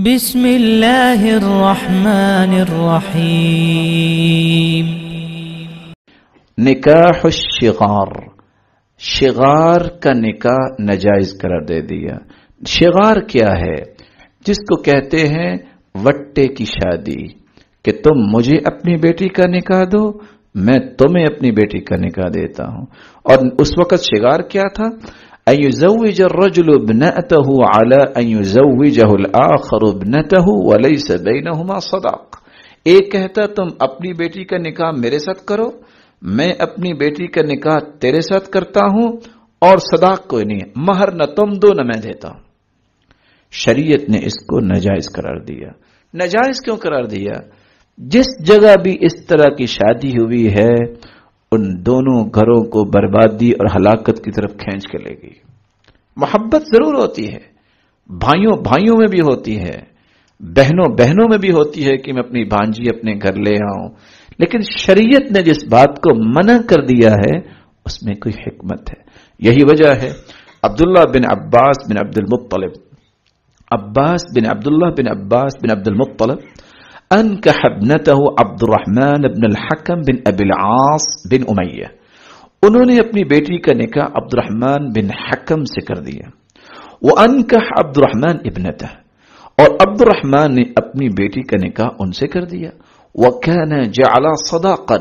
بسم اللہ الرحمن الرحیم۔ نکاح الشغار، شغار کا نکاح ناجائز قرار دے دیا۔ شغار کیا ہے؟ جس کو کہتے ہیں وٹے کی شادی، کہ تم مجھے اپنی بیٹی کا نکاح دو، میں تمہیں اپنی بیٹی کا نکاح دیتا ہوں۔ اور اس وقت شغار کیا تھا؟ ان يزوج الرجل ابنته على ان يزوجه الاخر ابنته وليس بينهما صداق۔ ایک کہتا تم اپنی بیٹی کا نکاح میرے ساتھ کرو، میں اپنی بیٹی کا نکاح تیرے ساتھ کرتا ہوں، اور صداق کوئی نہیں ہے، مہر نہ تم دو نہ میں دیتا ہوں۔ شریعت نے اس کو ناجائز قرار دیا۔ ناجائز کیوں قرار دیا؟ جس جگہ بھی اس طرح کی شادی ہوئی ہے، ان دونوں گھروں کو بربادی اور ہلاکت کی طرف کھینچ کے لے گئی۔ محبت ضرور ہوتی ہے، بھائیوں بھائیوں میں بھی ہوتی ہے، بہنوں بہنوں میں بھی ہوتی ہے کہ میں اپنی بھانجی اپنے گھر لے آؤں، لیکن شریعت نے جس بات کو منع کر دیا ہے اس میں کوئی حکمت ہے۔ یہی وجہ ہے عبداللہ بن عباس بن عبد المطلب، عباس بن عبداللہ بن عباس بن عبد المطلب انکح ابنته عبد الرحمن بن الحکم بن ابی العاص بن امیہ، انہوں نے اپنی بیٹی کا نکاح عبد الرحمن بن حکم سے کر دیا۔ وانکح عبد الرحمن ابنته، اور عبد الرحمن نے اپنی بیٹی کا نکاح ان سے کر دیا۔ وکان جعلا صداقا،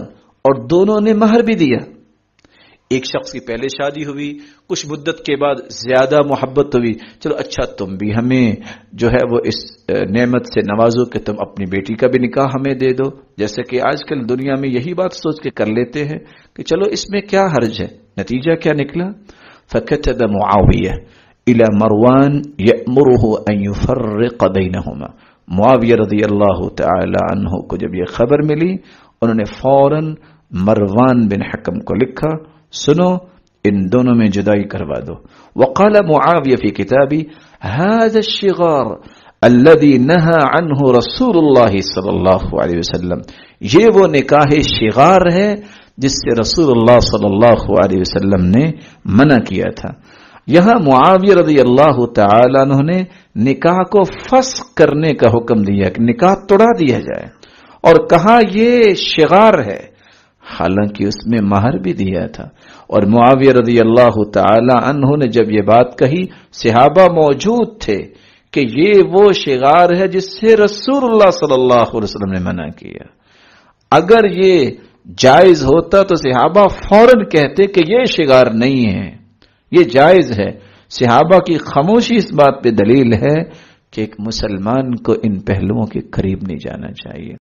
اور دونوں نے مہر بھی دیا۔ ایک شخص کی پہلے شادی ہوئی، کچھ مدت کے بعد زیادہ محبت ہوئی، چلو اچھا تم بھی ہمیں جو ہے وہ اس نعمت سے نوازو کہ تم اپنی بیٹی کا بھی نکاح ہمیں دے دو، جیسے کہ آج کل دنیا میں یہی بات سوچ کے کر لیتے ہیں کہ چلو اس میں کیا حرج ہے۔ نتیجہ کیا نکلا؟ فكتب معاویہ الى مروان یأمرہ ان یفرق بینہما، معاویہ رضی اللہ تعالی عنہ کو جب یہ خبر ملی، انہوں نے فوراً مروان بن حکم کو لکھا، سنو ان دونوں میں جدائی کروا دو۔ وقال معاویہ فی کتابی هذا الشغار الذي نهى عنه رسول اللہ صلی اللہ علیہ وسلم، یہ وہ نکاح شغار ہے جس سے رسول اللہ صلی اللہ علیہ وسلم نے منع کیا تھا۔ یہاں معاویہ رضی اللہ تعالی عنہ نے نکاح کو فسخ کرنے کا حکم دیا کہ نکاح توڑا دیا جائے، اور کہا یہ شغار ہے، حالانکہ اس میں مہر بھی دیا تھا۔ اور معاویہ رضی اللہ تعالی عنہ نے جب یہ بات کہی، صحابہ موجود تھے کہ یہ وہ شغار ہے جس سے رسول اللہ صلی اللہ علیہ وسلم نے منع کیا۔ اگر یہ جائز ہوتا تو صحابہ فوراً کہتے کہ یہ شغار نہیں ہے، یہ جائز ہے۔ صحابہ کی خاموشی اس بات پہ دلیل ہے کہ ایک مسلمان کو ان پہلوؤں کے قریب نہیں جانا چاہیے۔